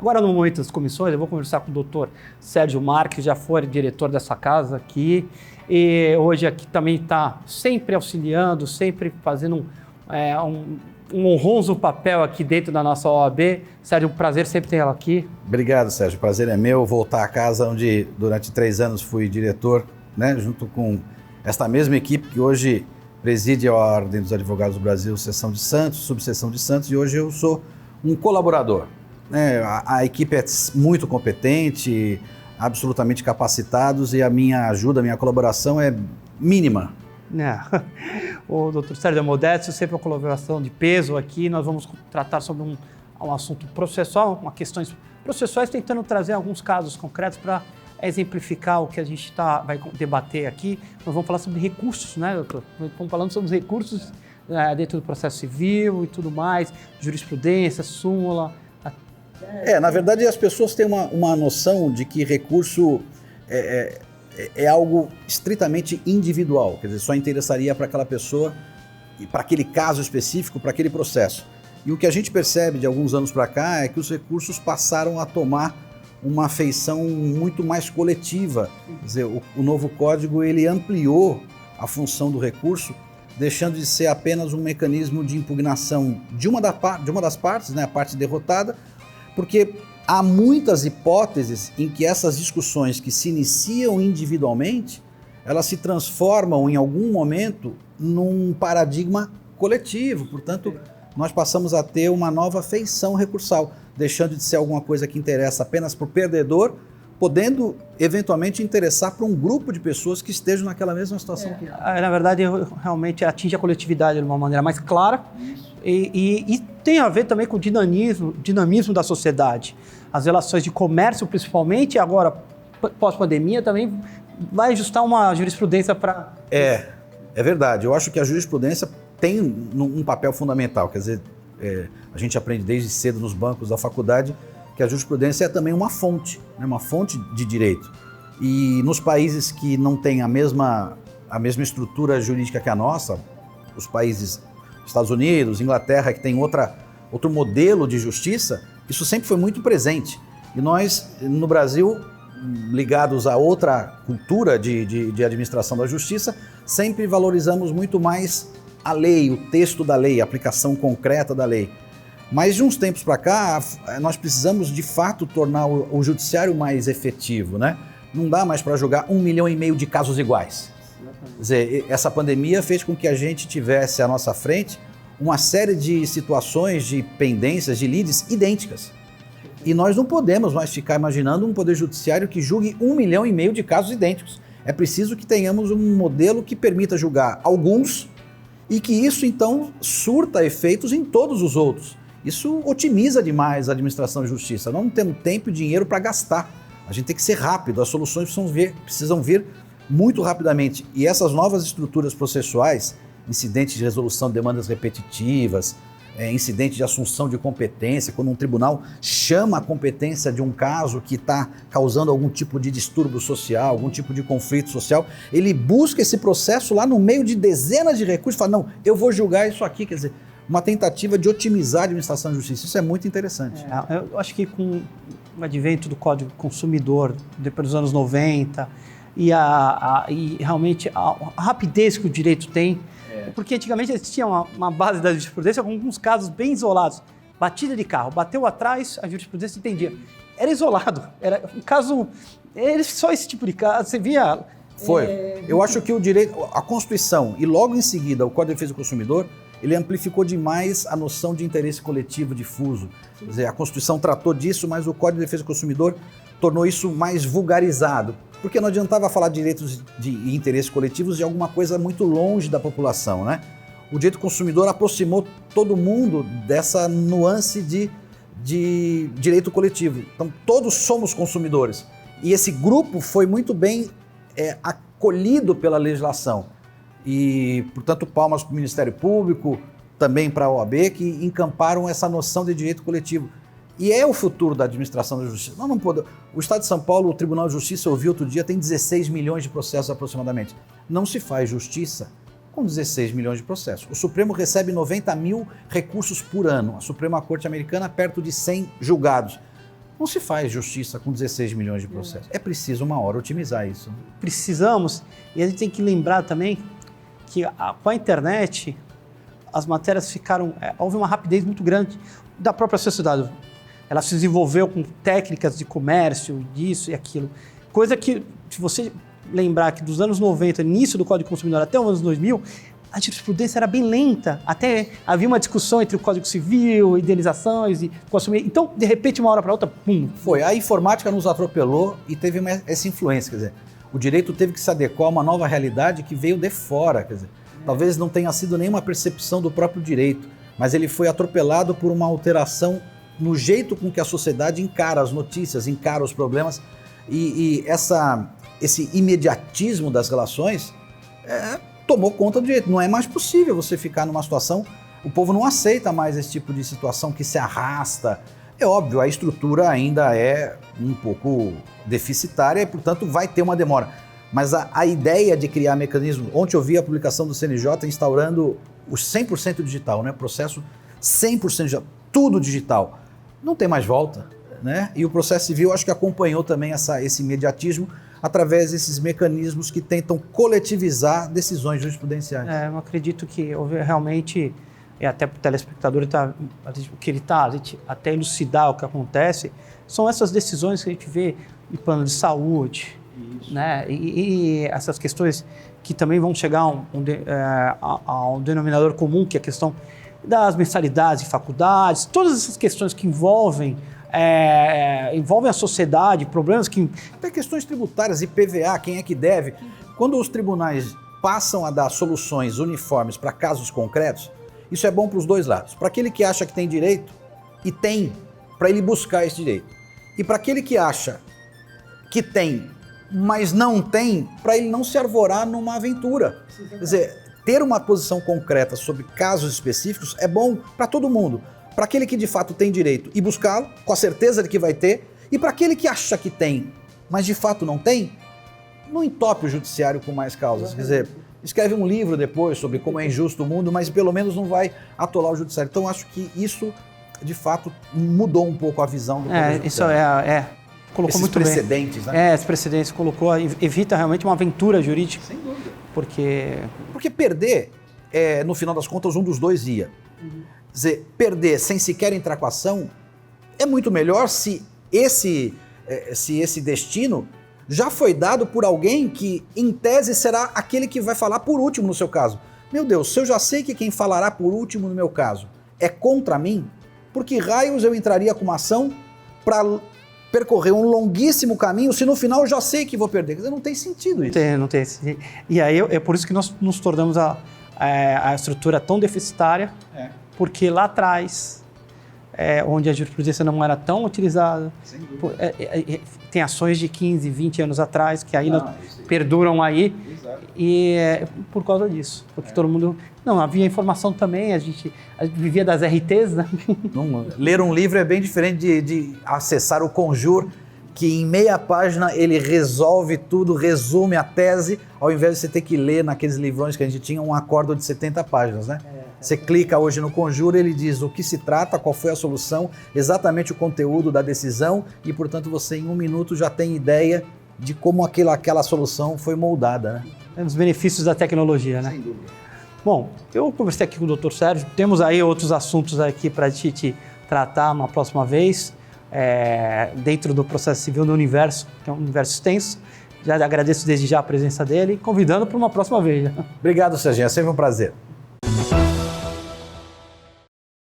Agora, no momento das comissões, eu vou conversar com o doutor Sérgio Marques, que já foi diretor dessa casa aqui, e hoje aqui também está sempre auxiliando, sempre fazendo um honroso papel aqui dentro da nossa OAB. Sérgio, um prazer sempre ter ela aqui. Obrigado, Sérgio. O prazer é meu voltar à casa onde durante 3 anos fui diretor, né, junto com esta mesma equipe que hoje preside a Ordem dos Advogados do Brasil, seção de Santos, subseção de Santos, e hoje eu sou um colaborador. A equipe é muito competente, absolutamente capacitados, e a minha ajuda, a minha colaboração é mínima. O doutor Sérgio Modesto, sempre uma colaboração de peso aqui. Nós vamos tratar sobre um assunto processual, questões processuais, tentando trazer alguns casos concretos para exemplificar o que a gente vai debater aqui. Nós vamos falar sobre recursos, né, doutor? Estamos falando sobre os recursos dentro do processo civil e tudo mais, jurisprudência, súmula. Na verdade, as pessoas têm uma noção de que recurso é algo estritamente individual, quer dizer, só interessaria para aquela pessoa e para aquele caso específico, para aquele processo. E o que a gente percebe de alguns anos para cá é que os recursos passaram a tomar uma feição muito mais coletiva. Quer dizer, o novo código ele ampliou a função do recurso, deixando de ser apenas um mecanismo de impugnação de uma das partes, né, a parte derrotada, porque há muitas hipóteses em que essas discussões que se iniciam individualmente, elas se transformam em algum momento num paradigma coletivo. Portanto, nós passamos a ter uma nova feição recursal, deixando de ser alguma coisa que interessa apenas para o perdedor, podendo eventualmente interessar para um grupo de pessoas que estejam naquela mesma situação. Na verdade, realmente atinge a coletividade de uma maneira mais clara e tem a ver também com o dinamismo da sociedade. As relações de comércio, principalmente, agora, pós-pandemia, também vai ajustar uma jurisprudência para... É verdade. Eu acho que a jurisprudência tem um papel fundamental. Quer dizer, a gente aprende desde cedo nos bancos da faculdade que a jurisprudência é também uma fonte, né, uma fonte de direito. E nos países que não têm a mesma estrutura jurídica que a nossa, os países Estados Unidos, Inglaterra, que tem outro modelo de justiça, isso sempre foi muito presente. E nós, no Brasil, ligados a outra cultura de administração da justiça, sempre valorizamos muito mais a lei, o texto da lei, a aplicação concreta da lei. Mas de uns tempos para cá, nós precisamos de fato tornar o judiciário mais efetivo, né? Não dá mais para julgar 1,5 milhão de casos iguais. Quer dizer, essa pandemia fez com que a gente tivesse à nossa frente uma série de situações, de pendências, de lides idênticas. E nós não podemos mais ficar imaginando um poder judiciário que julgue 1,5 milhão de casos idênticos. É preciso que tenhamos um modelo que permita julgar alguns e que isso, então, surta efeitos em todos os outros. Isso otimiza demais a administração de justiça. Nós não temos tempo e dinheiro para gastar. A gente tem que ser rápido, as soluções precisam vir muito rapidamente. E essas novas estruturas processuais, incidentes de resolução de demandas repetitivas, incidente de assunção de competência, quando um tribunal chama a competência de um caso que está causando algum tipo de distúrbio social, algum tipo de conflito social, ele busca esse processo lá no meio de dezenas de recursos e fala, não, eu vou julgar isso aqui, quer dizer, uma tentativa de otimizar a administração de justiça. Isso é muito interessante. Eu acho que com o advento do Código Consumidor, depois dos anos 90, e realmente a rapidez que o direito tem, porque antigamente existia uma base da jurisprudência com alguns casos bem isolados. Batida de carro, bateu atrás, a jurisprudência entendia. Era isolado, era um caso, era só esse tipo de caso, você via... Eu acho que o direito, a Constituição e logo em seguida o Código de Defesa do Consumidor, ele amplificou demais a noção de interesse coletivo difuso. Quer dizer, a Constituição tratou disso, mas o Código de Defesa do Consumidor tornou isso mais vulgarizado. Porque não adiantava falar de direitos e interesses coletivos de alguma coisa muito longe da população, né? O direito do consumidor aproximou todo mundo dessa nuance de direito coletivo. Então, todos somos consumidores. E esse grupo foi muito bem acolhido pela legislação. E, portanto, palmas para o Ministério Público, também para a OAB, que encamparam essa noção de direito coletivo. E é o futuro da administração da justiça. Nós não podemos... O Estado de São Paulo, o Tribunal de Justiça, eu vi outro dia, tem 16 milhões de processos aproximadamente. Não se faz justiça com 16 milhões de processos. O Supremo recebe 90 mil recursos por ano. A Suprema Corte Americana, perto de 100 julgados. Não se faz justiça com 16 milhões de processos. É preciso uma hora otimizar isso. Precisamos, e a gente tem que lembrar também que com a internet as matérias ficaram, houve uma rapidez muito grande da própria sociedade. Ela se desenvolveu com técnicas de comércio, disso e aquilo. Coisa que, se você lembrar que dos anos 90, início do Código Consumidor até os anos 2000, a jurisprudência era bem lenta. Até havia uma discussão entre o Código Civil, indenizações e consumidor. Então, de repente, uma hora para outra, pum. Foi. A informática nos atropelou e teve essa influência. Quer dizer, o direito teve que se adequar a uma nova realidade que veio de fora. Quer dizer, talvez não tenha sido nenhuma percepção do próprio direito, mas ele foi atropelado por uma alteração no jeito com que a sociedade encara as notícias, encara os problemas, e esse imediatismo das relações tomou conta do direito. Não é mais possível você ficar numa situação, o povo não aceita mais esse tipo de situação que se arrasta. É óbvio, a estrutura ainda é um pouco deficitária e, portanto, vai ter uma demora. Mas a ideia de criar mecanismos... Ontem eu vi a publicação do CNJ instaurando o 100% digital, né? Processo 100% digital, tudo digital. Não tem mais volta, né? E o processo civil acho que acompanhou também esse imediatismo através desses mecanismos que tentam coletivizar decisões jurisprudenciais. Eu acredito que houve realmente, e até para o telespectador, o que ele está, até elucidar o que acontece, são essas decisões que a gente vê em plano de saúde, né? E essas questões que também vão chegar a um denominador comum, que é a questão das mensalidades em faculdades, todas essas questões que envolvem a sociedade, problemas que... Até questões tributárias, IPVA, quem é que deve. Quando os tribunais passam a dar soluções uniformes para casos concretos, isso é bom para os dois lados. Para aquele que acha que tem direito, e tem, para ele buscar esse direito. E para aquele que acha que tem, mas não tem, para ele não se arvorar numa aventura. Quer dizer, ter uma posição concreta sobre casos específicos é bom para todo mundo. Para aquele que de fato tem direito e buscá-lo, com a certeza de que vai ter, e para aquele que acha que tem, mas de fato não tem, não entope o judiciário com mais causas. Quer dizer, escreve um livro depois sobre como é injusto o mundo, mas pelo menos não vai atolar o judiciário. Então acho que isso, de fato, mudou um pouco a visão do poder judiciário. Colocou esses muito precedentes, bem. né? Esses precedentes colocou, evita realmente uma aventura jurídica. Sem dúvida. Porque perder, no final das contas, um dos dois ia. Quer dizer, perder sem sequer entrar com a ação é muito melhor se esse destino já foi dado por alguém que, em tese, será aquele que vai falar por último no seu caso. Meu Deus, se eu já sei que quem falará por último no meu caso é contra mim, por que raios eu entraria com uma ação para percorrer um longuíssimo caminho se no final eu já sei que vou perder? Quer dizer, não tem sentido isso. Não tem. E aí é por isso que nós nos tornamos a estrutura tão deficitária, porque lá atrás, onde a jurisprudência não era tão utilizada, tem ações de 15, 20 anos atrás que ainda perduram aí. Exato. E por causa disso, porque todo mundo... Não, havia informação também, a gente vivia das RTs, né? Ler um livro é bem diferente de acessar o Conjur, que em meia página ele resolve tudo, resume a tese, ao invés de você ter que ler naqueles livrões que a gente tinha um acórdão de 70 páginas, né? Você clica hoje no Conjur, ele diz o que se trata, qual foi a solução, exatamente o conteúdo da decisão e, portanto, você em um minuto já tem ideia de como aquela solução foi moldada, né? É os benefícios da tecnologia, né? Sem dúvida. Bom, eu conversei aqui com o Dr. Sérgio, temos aí outros assuntos aqui para a gente tratar uma próxima vez, dentro do processo civil do universo, que é um universo extenso. Já agradeço desde já a presença dele, convidando para uma próxima vez. Obrigado, Serginho, é sempre um prazer.